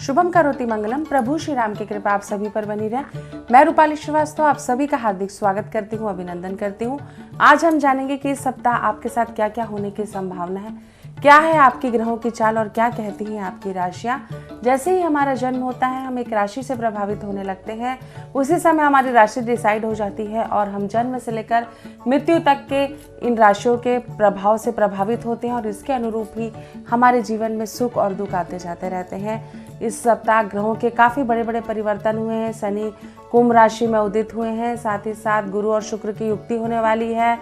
शुभम करोति मंगलम। प्रभु श्री राम की कृपा आप सभी पर बनी रहे। मैं रूपाली श्रीवास्तव आप सभी का हार्दिक स्वागत करती हूँ, अभिनंदन करती हूँ। आज हम जानेंगे कि इस सप्ताह आपके साथ क्या क्या होने की संभावना है, क्या है आपकी ग्रहों की चाल और क्या कहती हैं आपकी राशियां। जैसे ही हमारा जन्म होता है हम एक राशि से प्रभावित होने लगते हैं, उसी समय हमारी राशि डिसाइड हो जाती है और हम जन्म से लेकर मृत्यु तक के इन राशियों के प्रभाव से प्रभावित होते हैं और इसके अनुरूप ही हमारे जीवन में सुख और दुख आते जाते रहते हैं। इस सप्ताह ग्रहों के काफ़ी बड़े बड़े परिवर्तन हुए हैं। शनि कुंभ राशि में उदित हुए हैं, साथ ही साथ गुरु और शुक्र की युक्ति होने वाली है,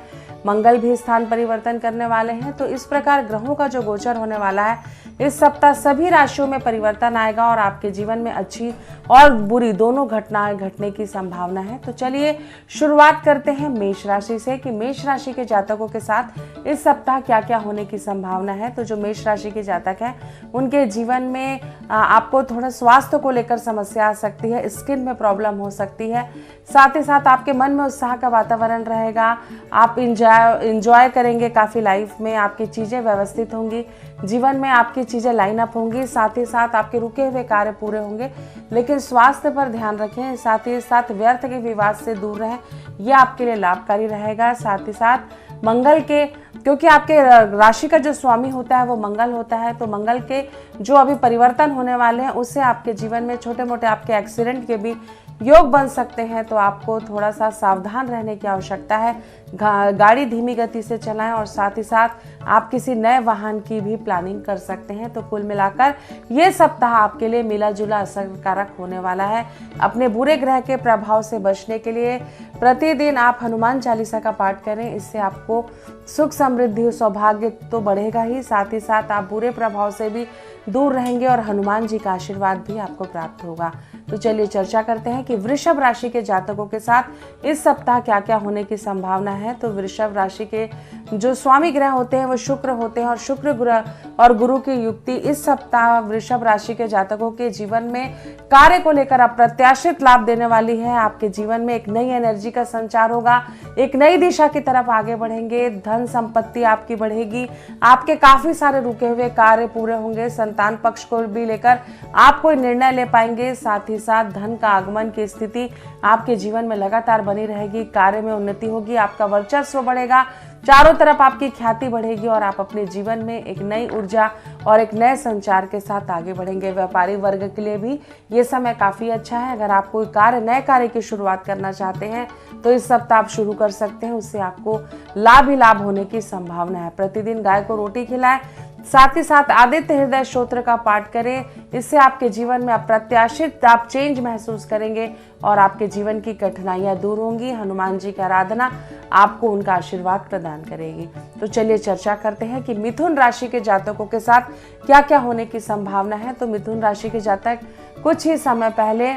मंगल भी स्थान परिवर्तन करने वाले हैं। तो इस प्रकार ग्रहों का जो गोचर होने वाला है, इस सप्ताह सभी राशियों में परिवर्तन आएगा और आपके जीवन में अच्छी और बुरी दोनों घटनाएं घटने की संभावना है। तो चलिए शुरुआत करते हैं मेष राशि से कि मेष राशि के जातकों के साथ इस सप्ताह क्या क्या होने की संभावना है। तो जो मेष राशि के जातक हैं उनके जीवन में आपको थोड़ा स्वास्थ्य को लेकर समस्या आ सकती है, स्किन में प्रॉब्लम हो सकती है। साथ ही साथ आपके मन में उत्साह का वातावरण रहेगा, आप इंजॉय करेंगे काफ़ी लाइफ में, आपकी चीज़ें व्यवस्थित होंगी, जीवन में आपकी चीज़ें लाइन अप होंगी। साथ ही साथ आपके रुके हुए कार्य पूरे होंगे, लेकिन स्वास्थ्य पर ध्यान रखें। साथ ही साथ व्यर्थ के विवाद से दूर रहें, यह आपके लिए लाभकारी रहेगा। साथ ही साथ मंगल के, क्योंकि आपके राशि का जो स्वामी होता है वो मंगल होता है, तो मंगल के जो अभी परिवर्तन होने वाले हैं उससे आपके जीवन में छोटे मोटे आपके एक्सीडेंट के भी योग बन सकते हैं। तो आपको थोड़ा सा सावधान रहने की आवश्यकता है, गाड़ी धीमी गति से चलाएं और साथ ही साथ आप किसी नए वाहन की भी प्लानिंग कर सकते हैं। तो कुल मिलाकर ये सप्ताह आपके लिए मिला जुला असरकारक होने वाला है। अपने बुरे ग्रह के प्रभाव से बचने के लिए प्रतिदिन आप हनुमान चालीसा का पाठ करें, इससे आपको सुख समृद्धि सौभाग्य तो बढ़ेगा ही, साथ ही साथ आप बुरे प्रभाव से भी दूर रहेंगे और हनुमान जी का आशीर्वाद भी आपको प्राप्त होगा। तो चलिए चर्चा करते हैं कि वृषभ राशि के जातकों के साथ इस सप्ताह क्या क्या होने की संभावना है। तो वृषभ राशि के जो स्वामी ग्रह होते हैं वो शुक्र होते हैं और शुक्र ग्रह और गुरु की युक्ति इस सप्ताह वृषभ राशि के जातकों के जीवन में कार्य को लेकर अप्रत्याशित लाभ देने वाली है। आपके जीवन में एक नई एनर्जी का संचार होगा, एक नई दिशा की तरफ आगे बढ़ेंगे, धन संपत्ति आपकी बढ़ेगी, आपके काफी सारे रुके हुए कार्य पूरे होंगे, संतान पक्ष को भी लेकर आप कोई निर्णय ले पाएंगे। साथ ही साथ धन का आगमन की स्थिति आपके जीवन में लगातार बनी रहेगी, कार्य में उन्नति होगी, आपका वर्चस्व बढ़ेगा, चारों तरफ आपकी ख्याति बढ़ेगी और आप अपने जीवन में एक नई ऊर्जा और एक नए संचार के साथ आगे बढ़ेंगे। व्यापारी वर्ग के लिए भी ये समय काफ़ी अच्छा है। अगर आप कोई नए कार्य की शुरुआत करना चाहते हैं तो इस सप्ताह आप शुरू कर सकते हैं, उससे आपको लाभ ही लाभ होने की संभावना है। प्रतिदिन गाय को रोटी खिलाएं, साथ ही साथ आदित्य हृदय स्तोत्र का पाठ करें, इससे आपके जीवन में अप्रत्याशित आप चेंज महसूस करेंगे और आपके जीवन की कठिनाइयां दूर होंगी। हनुमान जी की आराधना आपको उनका आशीर्वाद प्रदान करेगी। तो चलिए चर्चा करते हैं कि मिथुन राशि के जातकों के साथ क्या क्या होने की संभावना है। तो मिथुन राशि के जातक कुछ ही समय पहले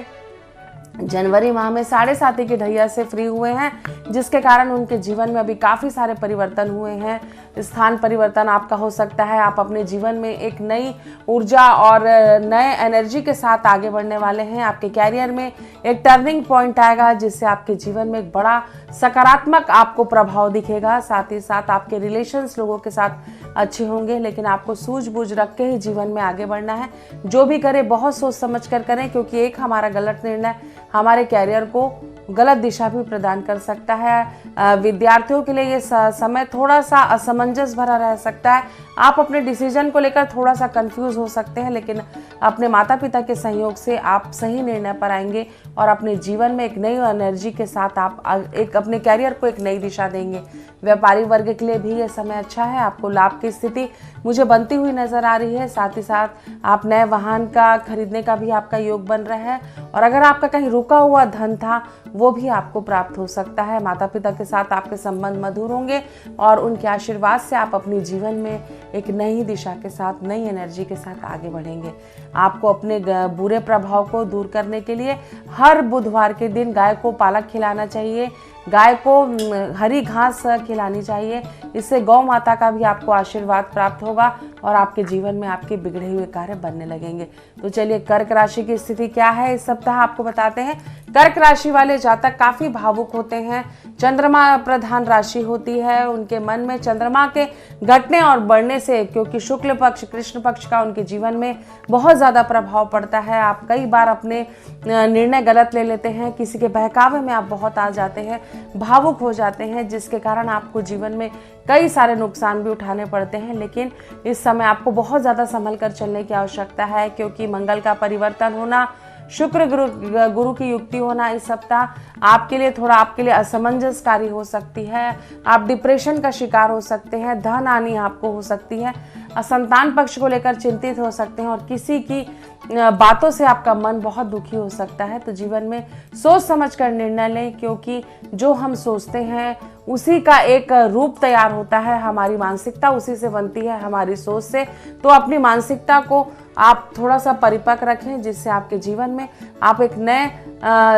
जनवरी माह में 7.5 की ढैया से फ्री हुए हैं, जिसके कारण उनके जीवन में अभी काफ़ी सारे परिवर्तन हुए हैं। स्थान परिवर्तन आपका हो सकता है, आप अपने जीवन में एक नई ऊर्जा और नए एनर्जी के साथ आगे बढ़ने वाले हैं। आपके कैरियर में एक टर्निंग पॉइंट आएगा, जिससे आपके जीवन में एक बड़ा सकारात्मक आपको प्रभाव दिखेगा। साथ ही साथ आपके रिलेशंस लोगों के साथ अच्छे होंगे, लेकिन आपको सूझबूझ रख के ही जीवन में आगे बढ़ना है। जो भी करें बहुत सोच समझ कर करें, क्योंकि एक हमारा गलत निर्णय हमारे कैरियर को गलत दिशा भी प्रदान कर सकता है। विद्यार्थियों के लिए ये समय थोड़ा सा असमंजस भरा रह सकता है। आप अपने डिसीजन को लेकर थोड़ा सा कंफ्यूज हो सकते हैं, लेकिन अपने माता पिता के सहयोग से आप सही निर्णय पर आएंगे और अपने जीवन में एक नई एनर्जी के साथ आप एक अपने कैरियर को एक नई दिशा देंगे। व्यापारी वर्ग के लिए भी ये समय अच्छा है, आपको लाभ की स्थिति मुझे बनती हुई नजर आ रही है। साथ ही साथ आप नए वाहन का खरीदने का भी आपका योग बन रहा है और अगर आपका कहीं रुका हुआ धन था वो भी आपको प्राप्त हो सकता है। माता पिता के साथ आपके संबंध मधुर होंगे और उनके आशीर्वाद से आप अपने जीवन में एक नई दिशा के साथ, नई एनर्जी के साथ आगे बढ़ेंगे। आपको अपने बुरे प्रभाव को दूर करने के लिए हर बुधवार के दिन गाय को पालक खिलाना चाहिए। गाय को हरी घास खिलानी चाहिए। इससे गौ माता का भी आपको आशीर्वाद प्राप्त होगा और आपके जीवन में आपके बिगड़े हुए कार्य बनने लगेंगे। तो चलिए कर्क राशि की स्थिति क्या है इस सप्ताह आपको बताते हैं। कर्क राशि वाले जातक काफी भावुक होते हैं। चंद्रमा प्रधान राशि होती है, उनके मन में चंद्रमा के घटने और बढ़ने से, क्योंकि शुक्ल पक्ष कृष्ण पक्ष का उनके जीवन में बहुत ज्यादा प्रभाव पड़ता है। आप कई बार अपने निर्णय गलत ले लेते हैं, किसी के बहकावे में आप बहुत आ जाते हैं, भावुक हो जाते हैं, जिसके कारण आपको जीवन में कई सारे नुकसान भी उठाने पड़ते हैं। लेकिन इस समय आपको बहुत ज़्यादा संभल कर चलने की आवश्यकता है, क्योंकि मंगल का परिवर्तन होना, शुक्र गुरु की युक्ति होना इस सप्ताह आपके लिए असमंजसकारी हो सकती है। आप डिप्रेशन का शिकार हो सकते हैं, धन हानि आपको हो सकती है, संतान पक्ष को लेकर चिंतित हो सकते हैं और किसी की बातों से आपका मन बहुत दुखी हो सकता है। तो जीवन में सोच समझ कर निर्णय लें, क्योंकि जो हम सोचते हैं उसी का एक रूप तैयार होता है। हमारी मानसिकता उसी से बनती है, हमारी सोच से। तो अपनी मानसिकता को आप थोड़ा सा परिपक्व रखें, जिससे आपके जीवन में आप एक नए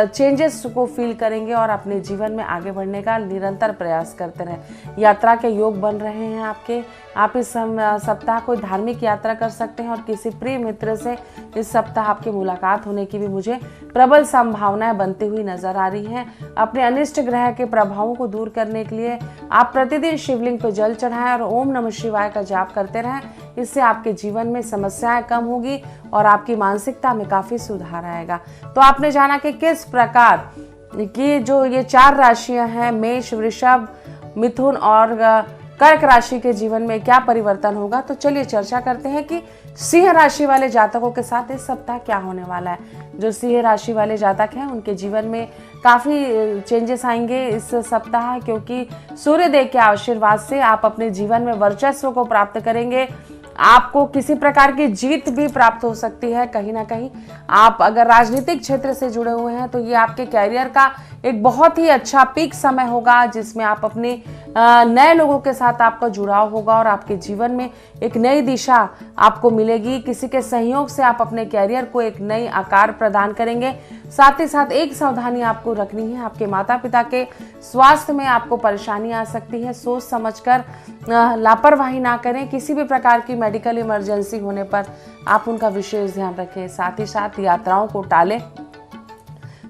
चेंजेस को फील करेंगे और अपने जीवन में आगे बढ़ने का निरंतर प्रयास करते रहें। यात्रा के योग बन रहे हैं आपके। आप इस सप्ताह कोई धार्मिक यात्रा कर सकते हैं और किसी प्रिय मित्र से इस सप्ताह आपकी मुलाकात होने की भी मुझे प्रबल संभावनाएं बनती हुई नजर आ रही हैं। अपने अनिष्ट ग्रह के प्रभावों को दूर करने के लिए आप प्रतिदिन शिवलिंग पर जल चढ़ाएं और ओम नमः शिवाय का जाप करते रहें। इससे आपके जीवन में समस्याएं कम होगी और आपकी मानसिकता में काफी सुधार आएगा। तो आपने जाना कि किस प्रकार की जो ये 4 राशियां हैं, मेष, वृषभ, मिथुन और कर्क राशि के जीवन में क्या परिवर्तन होगा। तो चलिए चर्चा करते हैं कि सिंह राशि वाले जातकों के साथ इस सप्ताह क्या होने वाला है। जो सिंह राशि वाले जातक हैं उनके जीवन में काफ़ी चेंजेस आएंगे इस सप्ताह, क्योंकि सूर्य देव के आशीर्वाद से आप अपने जीवन में वर्चस्व को प्राप्त करेंगे। आपको किसी प्रकार की जीत भी प्राप्त हो सकती है। कहीं ना कहीं आप अगर राजनीतिक क्षेत्र से जुड़े हुए हैं तो ये आपके कैरियर का एक बहुत ही अच्छा पीक समय होगा, जिसमें आप अपने नए लोगों के साथ आपका जुड़ाव होगा और आपके जीवन में एक नई दिशा आपको मिलेगी। किसी के सहयोग से आप अपने कैरियर को एक नई आकार प्रदान करेंगे। साथ ही साथ एक सावधानी आपको रखनी है, आपके माता पिता के स्वास्थ्य में आपको परेशानी आ सकती है। सोच समझकर लापरवाही ना करें। किसी भी प्रकार की मेडिकल इमरजेंसी होने पर आप उनका विशेष ध्यान रखें। साथ ही साथ यात्राओं को टालें।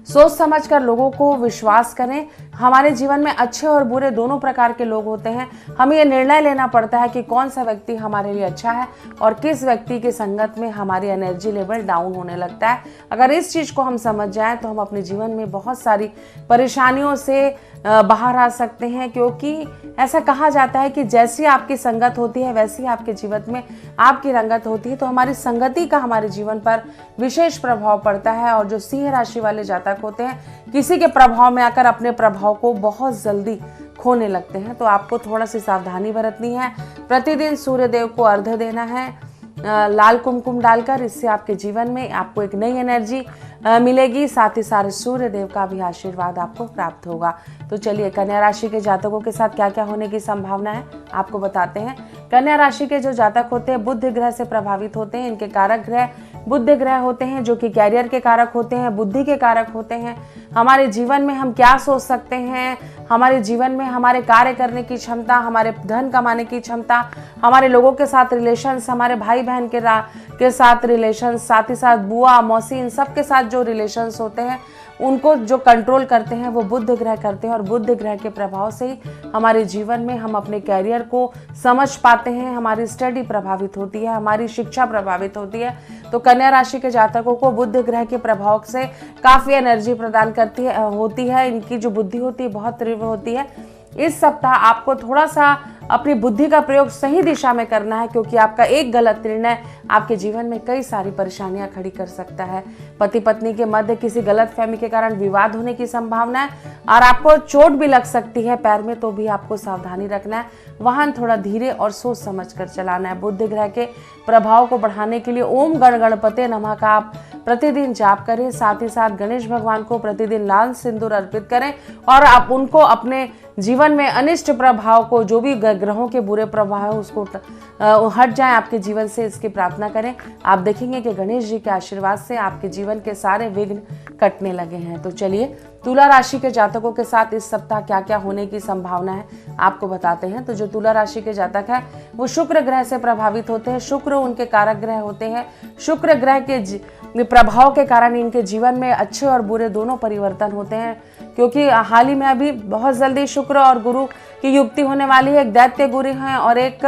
सोच समझकर लोगों को विश्वास करें। हमारे जीवन में अच्छे और बुरे दोनों प्रकार के लोग होते हैं। हमें यह निर्णय लेना पड़ता है कि कौन सा व्यक्ति हमारे लिए अच्छा है और किस व्यक्ति की संगत में हमारी एनर्जी लेवल डाउन होने लगता है। अगर इस चीज़ को हम समझ जाएं तो हम अपने जीवन में बहुत सारी परेशानियों से बाहर आ सकते हैं, क्योंकि ऐसा कहा जाता है कि जैसी आपकी संगत होती है वैसी आपके जीवन में आपकी रंगत होती है। तो हमारी संगति का हमारे जीवन पर विशेष प्रभाव पड़ता है। और जो सिंह राशि वाले जातक होते हैं किसी के प्रभाव में आकर अपने प्रभाव को बहुत जल्दी खोने लगते हैं। तो आपको थोड़ा सी सावधानी बरतनी है। प्रतिदिन सूर्य देव को अर्घ्य देना है लाल कुमकुम डालकर। इससे आपके जीवन में आपको एक नई एनर्जी मिलेगी। साथ ही सारे सूर्य देव का भी आशीर्वाद आपको प्राप्त होगा। तो चलिए कन्या राशि के जातकों के साथ क्या क्या होने की संभावना है आपको बताते हैं। कन्या राशि के जो जातक होते हैं बुध ग्रह से प्रभावित होते हैं। इनके कारक ग्रह बुध ग्रह होते हैं, जो कि कैरियर के कारक होते हैं, बुद्धि के कारक होते हैं। हमारे जीवन में हम क्या सोच सकते हैं, हमारे जीवन में हमारे कार्य करने की क्षमता, हमारे धन कमाने की क्षमता, हमारे लोगों के साथ रिलेशंस, हमारे भाई बहन के साथ रिलेशंस, साथ ही साथ बुआ मौसी, इन सब के साथ जो रिलेशंस होते हैं उनको जो कंट्रोल करते हैं वो बुध ग्रह करते हैं। और बुध ग्रह के प्रभाव से ही हमारे जीवन में हम अपने कैरियर को समझ पाते हैं, हमारी स्टडी प्रभावित होती है, हमारी शिक्षा प्रभावित होती है। तो कन्या राशि के जातकों को बुध ग्रह के प्रभाव से काफ़ी एनर्जी प्रदान होती है। इनकी जो बुद्धि होती है बहुत तीव्र होती है। इस सप्ताह आपको थोड़ा सा अपनी बुद्धि का प्रयोग सही दिशा में करना है, क्योंकि आपका एक गलत निर्णय आपके जीवन में कई सारी परेशानियां खड़ी कर सकता है। पति पत्नी के मध्य किसी गलतफहमी के कारण विवाद होने की संभावना है और आपको चोट भी लग सकती है पैर में, तो भी आपको सावधानी रखना है। वाहन थोड़ा धीरे और सोच समझ कर चलाना है। बुध ग्रह के प्रभाव को बढ़ाने के लिए ओम गण गणपते नमः का आप प्रतिदिन जाप करें। साथ ही साथ गणेश भगवान को प्रतिदिन लाल सिंदूर अर्पित करें और आप उनको अपने जीवन में अनिष्ट प्रभाव को, जो भी ग्रहों के बुरे प्रभाव है उसको हट जाए आपके जीवन से, इसकी प्रार्थना करें। आप देखेंगे कि गणेश जी के आशीर्वाद से आपके जीवन के सारे विघ्न कटने लगे हैं। तो चलिए तुला राशि के जातकों के साथ इस सप्ताह क्या क्या होने की संभावना है आपको बताते हैं। तो जो तुला राशि के जातक है वो शुक्र ग्रह से प्रभावित होते हैं। शुक्र उनके कारक ग्रह होते हैं। शुक्र ग्रह के प्रभाव के कारण इनके जीवन में अच्छे और बुरे दोनों परिवर्तन होते हैं, क्योंकि हाल ही में अभी बहुत जल्दी शुक्र और गुरु की युक्ति होने वाली है। एक दैत्य गुरु हैं और एक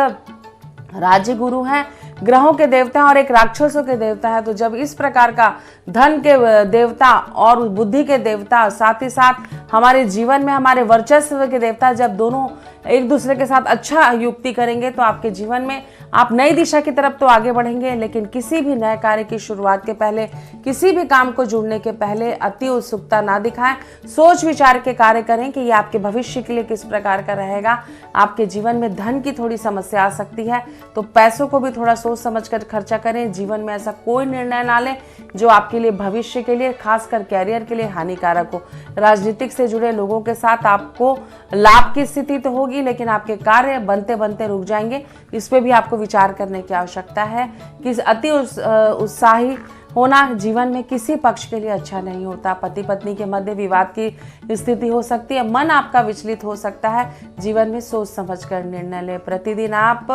राज्य गुरु हैं, ग्रहों के देवता हैं और एक राक्षसों के देवता है। तो जब इस प्रकार का धन के देवता और बुद्धि के देवता, साथ ही साथ हमारे जीवन में हमारे वर्चस्व के देवता, जब दोनों एक दूसरे के साथ अच्छा युक्ति करेंगे तो आपके जीवन में आप नई दिशा की तरफ तो आगे बढ़ेंगे, लेकिन किसी भी नए कार्य की शुरुआत के पहले, किसी भी काम को जुड़ने के पहले अति उत्सुकता ना दिखाएं। सोच विचार के कार्य करें कि ये आपके भविष्य के लिए किस प्रकार का रहेगा। आपके जीवन में धन की थोड़ी समस्या आ सकती है, तो पैसों को भी थोड़ा सोच समझ कर खर्चा करें। जीवन में ऐसा कोई निर्णय ना लें जो आपके लिए भविष्य के लिए, खासकर कैरियर के लिए हानिकारक हो। राजनीतिक से जुड़े लोगों के साथ आपको लाभ की स्थिति तो होगी, लेकिन आपके कार्य बनते बनते रुक जाएंगे। इस पे भी आपको विचार करने की आवश्यकता है कि अति उत्साही होना जीवन में किसी पक्ष के लिए अच्छा नहीं होता। पति पत्नी के मध्य विवाद की स्थिति हो सकती है। मन आपका विचलित हो सकता है। जीवन में सोच समझकर निर्णय लें। प्रतिदिन आप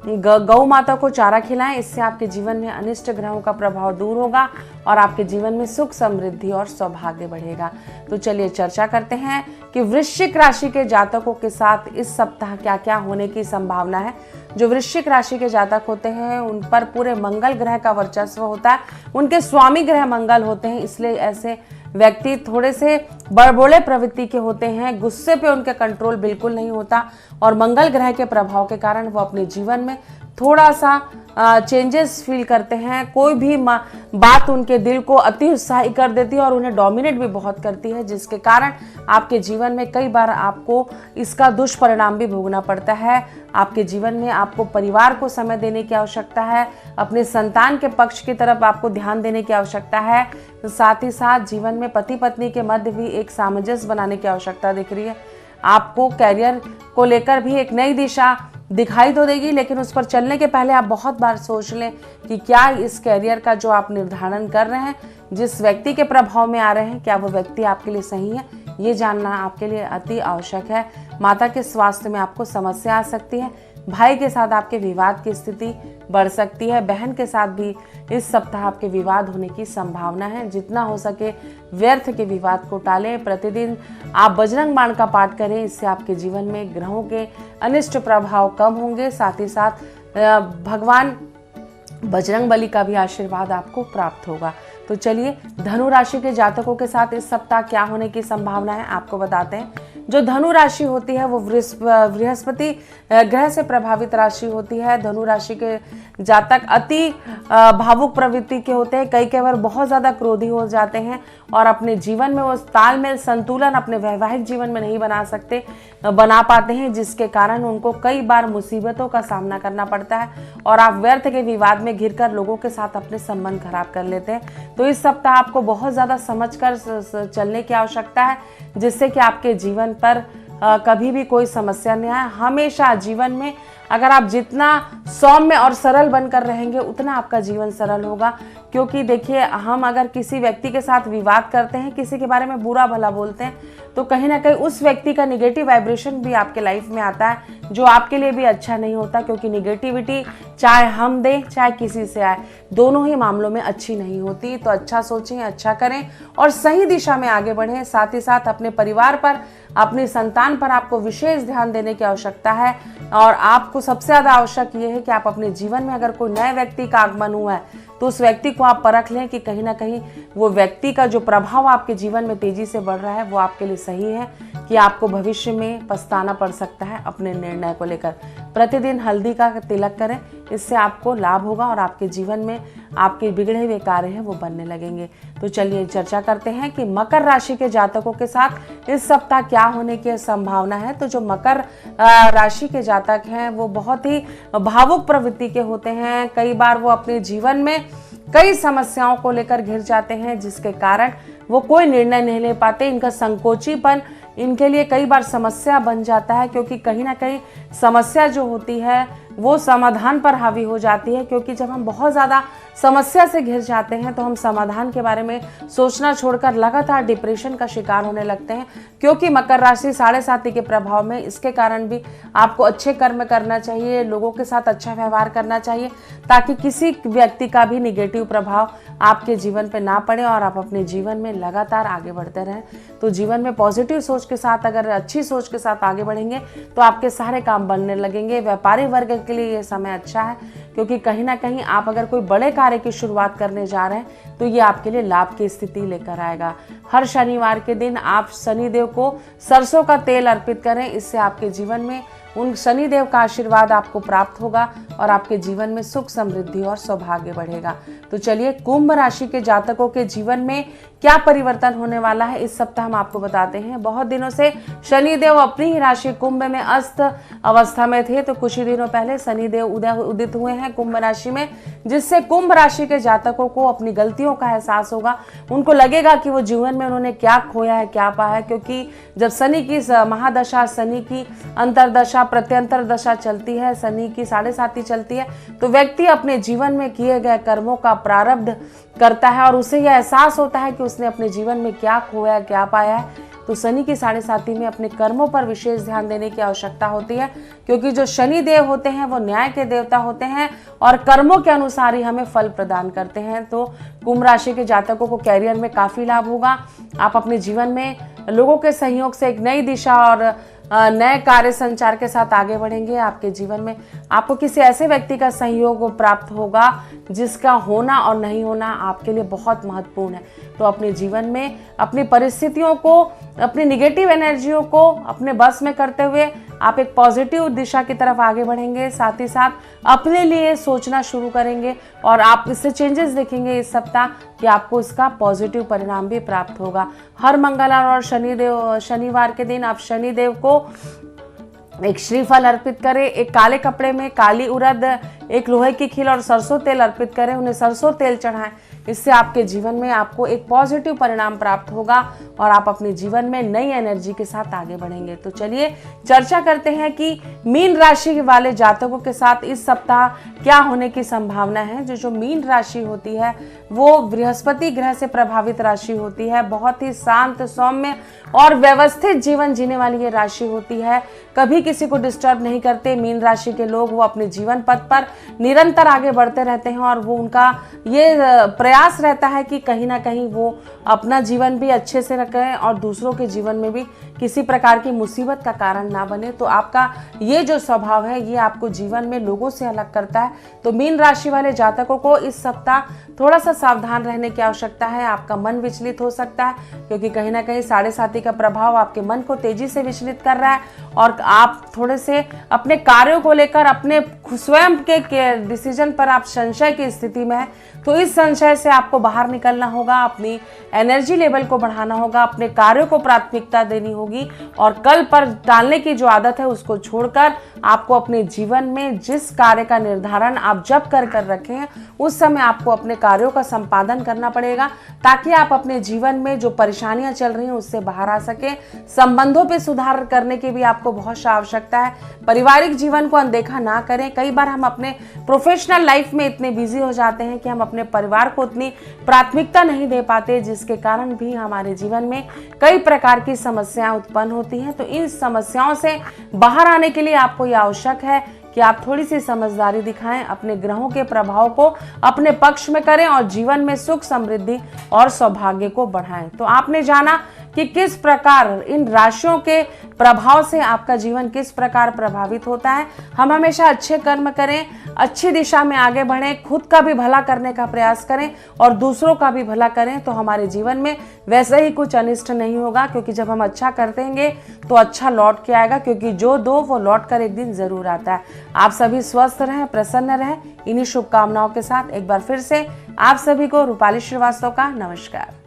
गौ माता को चारा खिलाएं, इससे आपके जीवन में अनिष्ट ग्रहों का प्रभाव दूर होगा और आपके जीवन में सुख, समृद्धि और सौभाग्य बढ़ेगा। तो चलिए चर्चा करते हैं कि वृश्चिक राशि के जातकों के साथ इस सप्ताह क्या क्या होने की संभावना है। जो वृश्चिक राशि के जातक होते हैं उन पर पूरे मंगल ग्रह का वर्चस्व होता है। उनके स्वामी ग्रह मंगल होते हैं, इसलिए ऐसे व्यक्ति थोड़े से बड़बोले प्रवृत्ति के होते हैं। गुस्से पे उनके कंट्रोल बिल्कुल नहीं होता और मंगल ग्रह के प्रभाव के कारण वो अपने जीवन में थोड़ा सा चेंजेस फील करते हैं। कोई भी बात उनके दिल को अति उत्साही कर देती है और उन्हें डोमिनेट भी बहुत करती है, जिसके कारण आपके जीवन में कई बार आपको इसका दुष्परिणाम भी भोगना पड़ता है। आपके जीवन में आपको परिवार को समय देने की आवश्यकता है। अपने संतान के पक्ष की तरफ आपको ध्यान देने की आवश्यकता है। साथ ही साथ जीवन में पति पत्नी के मध्य भी एक सामंजस्य बनाने की आवश्यकता दिख रही है। आपको कैरियर को लेकर भी एक नई दिशा दिखाई तो देगी, लेकिन उस पर चलने के पहले आप बहुत बार सोच लें कि क्या इस कैरियर का जो आप निर्धारण कर रहे हैं, जिस व्यक्ति के प्रभाव में आ रहे हैं, क्या वो व्यक्ति आपके लिए सही है। ये जानना आपके लिए अति आवश्यक है। माता के स्वास्थ्य में आपको समस्या आ सकती है। भाई के साथ आपके विवाद की स्थिति बढ़ सकती है। बहन के साथ भी इस सप्ताह आपके विवाद होने की संभावना है। जितना हो सके व्यर्थ के विवाद को टालें। प्रतिदिन आप बजरंग बाण का पाठ करें, इससे आपके जीवन में ग्रहों के अनिष्ट प्रभाव कम होंगे। साथ ही साथ भगवान बजरंग बली का भी आशीर्वाद आपको प्राप्त होगा। तो चलिए धनु राशि के जातकों के साथ इस सप्ताह क्या होने की संभावना है आपको बताते हैं। जो धनु राशि होती है वो बृहस्पति ग्रह से प्रभावित राशि होती है। धनु राशि के जातक अति भावुक प्रवृत्ति के होते हैं। कई बार बहुत ज़्यादा क्रोधी हो जाते हैं और अपने जीवन में वो तालमेल, संतुलन अपने वैवाहिक जीवन में नहीं बना पाते हैं, जिसके कारण उनको कई बार मुसीबतों का सामना करना पड़ता है और आप व्यर्थ के विवाद में घिरकर लोगों के साथ अपने संबंध खराब कर लेते हैं। तो इस सप्ताह आपको बहुत ज़्यादा समझकर चलने की आवश्यकता है, जिससे कि आपके जीवन पर कभी भी कोई समस्या नहीं आए। हमेशा जीवन में अगर आप जितना सौम्य और सरल बनकर रहेंगे उतना आपका जीवन सरल होगा। क्योंकि देखिए, हम अगर किसी व्यक्ति के साथ विवाद करते हैं, किसी के बारे में बुरा भला बोलते हैं, तो कहीं ना कहीं उस व्यक्ति का निगेटिव वाइब्रेशन भी आपके लाइफ में आता है, जो आपके लिए भी अच्छा नहीं होता। क्योंकि निगेटिविटी चाहे हम दें चाहे किसी से आए, दोनों ही मामलों में अच्छी नहीं होती। तो अच्छा सोचें, अच्छा करें और सही दिशा में आगे बढ़ें। साथ ही साथ अपने परिवार पर, अपनी संतान पर आपको विशेष ध्यान देने की आवश्यकता है। और आपको सबसे ज़्यादा आवश्यक ये है कि आप अपने जीवन में अगर कोई नए व्यक्ति का आगमन हुआ है तो उस व्यक्ति को आप परख लें कि कहीं ना कहीं वो व्यक्ति का जो प्रभाव आपके जीवन में तेजी से बढ़ रहा है वो आपके लिए सही है कि आपको भविष्य में पछताना पड़ सकता है अपने निर्णय को लेकर। प्रतिदिन हल्दी का तिलक करें, इससे आपको लाभ होगा और आपके जीवन में आपके बिगड़े हुए कार्य हैं वो बनने लगेंगे। तो चलिए चर्चा करते हैं कि मकर राशि के जातकों के साथ इस सप्ताह क्या होने की संभावना है। तो जो मकर राशि के जातक हैं वो बहुत ही भावुक प्रवृत्ति के होते हैं। कई बार वो अपने जीवन में कई समस्याओं को लेकर घिर जाते हैं, जिसके कारण वो कोई निर्णय नहीं ले पाते। इनका संकोचीपन इनके लिए कई बार समस्या बन जाता है, क्योंकि कहीं ना कहीं समस्या जो होती है वो समाधान पर हावी हो जाती है, क्योंकि जब हम बहुत ज़्यादा समस्या से घिर जाते हैं तो हम समाधान के बारे में सोचना छोड़कर लगातार डिप्रेशन का शिकार होने लगते हैं। क्योंकि मकर राशि 7.5 के प्रभाव में, इसके कारण भी आपको अच्छे कर्म करना चाहिए, लोगों के साथ अच्छा व्यवहार करना चाहिए, ताकि किसी व्यक्ति का भी निगेटिव प्रभाव आपके जीवन पे ना पड़े और आप अपने जीवन में लगातार आगे बढ़ते रहें। तो जीवन में पॉजिटिव सोच के साथ, अगर अच्छी सोच के साथ आगे बढ़ेंगे तो आपके सारे काम बनने लगेंगे। व्यापारी वर्ग के लिए ये समय अच्छा है, क्योंकि कहीं ना कहीं आप अगर कोई बड़े कार्य की शुरुआत करने जा रहे हैं तो ये आपके लिए लाभ की स्थिति लेकर आएगा। हर शनिवार के दिन आप शनिदेव को सरसों का तेल अर्पित करें, इससे आपके जीवन में उन शनिदेव का आशीर्वाद आपको प्राप्त होगा और आपके जीवन में सुख, समृद्धि और सौभाग्य बढ़ेगा। तो चलिए, कुंभ राशि के जातकों के जीवन में क्या परिवर्तन होने वाला है इस सप्ताह हम आपको बताते हैं। बहुत दिनों से शनिदेव अपनी ही राशि कुंभ में अस्त अवस्था में थे, तो कुछ ही दिनों पहले शनिदेव उदित हुए हैं कुंभ राशि में, जिससे कुंभ राशि के जातकों को अपनी गलतियों का एहसास होगा। उनको लगेगा कि वो जीवन में उन्होंने क्या खोया है, क्या पाया है, क्योंकि जब शनि की महादशा, शनि की अंतरदशा, प्रत्यंतर दशा चलती है, शनि की 7.5 चलती है, तो व्यक्ति अपने जीवन में किए गए कर्मों का प्रारब्ध करता है और उसे यह एहसास होता है कि उसने अपने जीवन में क्या खोया, क्या पाया है। तो शनि की 7.5 में अपने कर्मों पर विशेष ध्यान देने की आवश्यकता होती है, क्योंकि जो शनि देव होते हैं वो न्याय के देवता होते हैं और कर्मों के अनुसार ही हमें फल प्रदान करते हैं। तो कुंभ राशि के जातकों को कैरियर में काफी लाभ होगा। आप अपने जीवन में लोगों के सहयोग से एक नई दिशा और नए कार्य संचार के साथ आगे बढ़ेंगे। आपके जीवन में आपको किसी ऐसे व्यक्ति का सहयोग प्राप्त होगा जिसका होना और नहीं होना आपके लिए बहुत महत्वपूर्ण है। तो अपने जीवन में अपनी परिस्थितियों को, अपनी निगेटिव एनर्जियों को अपने बस में करते हुए आप एक पॉजिटिव दिशा की तरफ आगे बढ़ेंगे। साथ ही साथ अपने लिए सोचना शुरू करेंगे और आप इससे चेंजेस देखेंगे इस सप्ताह कि आपको इसका पॉजिटिव परिणाम भी प्राप्त होगा। हर मंगलवार और शनिवार के दिन आप शनिदेव को एक श्रीफल अर्पित करें, एक काले कपड़े में काली उड़द, एक लोहे की खील और सरसों तेल अर्पित करें, उन्हें सरसों तेल चढ़ाएं। इससे आपके जीवन में आपको एक पॉजिटिव परिणाम प्राप्त होगा और आप अपने जीवन में नई एनर्जी के साथ आगे बढ़ेंगे। तो चलिए चर्चा करते हैं कि मीन राशि वाले जातकों के साथ इस सप्ताह क्या होने की संभावना है। जो मीन राशि होती है वो बृहस्पति ग्रह से प्रभावित राशि होती है। बहुत ही शांत, सौम्य और व्यवस्थित जीवन जीने वाली ये राशि होती है। कभी किसी को डिस्टर्ब नहीं करते मीन राशि के लोग। वो अपने जीवन पथ पर निरंतर आगे बढ़ते रहते हैं और वो उनका ये प्रयास रहता है कि कहीं ना कहीं वो अपना जीवन भी अच्छे से रखें और दूसरों के जीवन में भी किसी प्रकार की मुसीबत का कारण ना बने। तो आपका ये जो स्वभाव है ये आपको जीवन में लोगों से अलग करता है। तो मीन राशि वाले जातकों को इस सप्ताह थोड़ा सा सावधान रहने की आवश्यकता है। आपका मन विचलित हो सकता है, क्योंकि कहीं ना कहीं 7.5 का प्रभाव आपके मन को तेजी से विचलित कर रहा है और आप थोड़े से अपने कार्यों को लेकर अपने स्वयं के डिसीजन पर आप संशय की स्थिति में है। तो इस संशय से आपको बाहर निकलना होगा, अपनी एनर्जी लेवल को बढ़ाना होगा, अपने कार्यों को प्राथमिकता देनी होगी और कल पर टालने की जो आदत है उसको छोड़कर आपको अपने जीवन में जिस कार्य का निर्धारण आप जब कर रखे हैं उस समय आपको अपने कार्यों का संपादन करना पड़ेगा, ताकि आप अपने जीवन में जो परेशानियां चल रही हैं उससे बाहर आ सके। संबंधों पे सुधार करने की भी आपको बहुत आवश्यकता है। पारिवारिक जीवन को अनदेखा ना करें। कई बार हम अपने प्रोफेशनल लाइफ में इतने बिजी हो जाते हैं कि हम अपने परिवार को उतनी प्राथमिकता नहीं दे पाते, जिसके कारण भी हमारे जीवन में कई प्रकार की समस्याएं उत्पन्न होती हैं। तो इन समस्याओं से बाहर आने के लिए आपको यह आवश्यक है कि आप थोड़ी सी समझदारी दिखाएं, अपने ग्रहों के प्रभाव को अपने पक्ष में करें और जीवन में सुख, समृद्धि और सौभाग्य को बढ़ाएं। तो आपने जाना कि किस प्रकार इन राशियों के प्रभाव से आपका जीवन किस प्रकार प्रभावित होता है। हम हमेशा अच्छे कर्म करें, अच्छी दिशा में आगे बढ़ें, खुद का भी भला करने का प्रयास करें और दूसरों का भी भला करें, तो हमारे जीवन में वैसे ही कुछ अनिष्ट नहीं होगा। क्योंकि जब हम अच्छा करतेंगे तो अच्छा लौट के आएगा, क्योंकि जो दो वो लौट कर एक दिन जरूर आता है। आप सभी स्वस्थ रहें, प्रसन्न रहें। इन्हीं शुभकामनाओं के साथ एक बार फिर से आप सभी को रूपाली श्रीवास्तव का नमस्कार।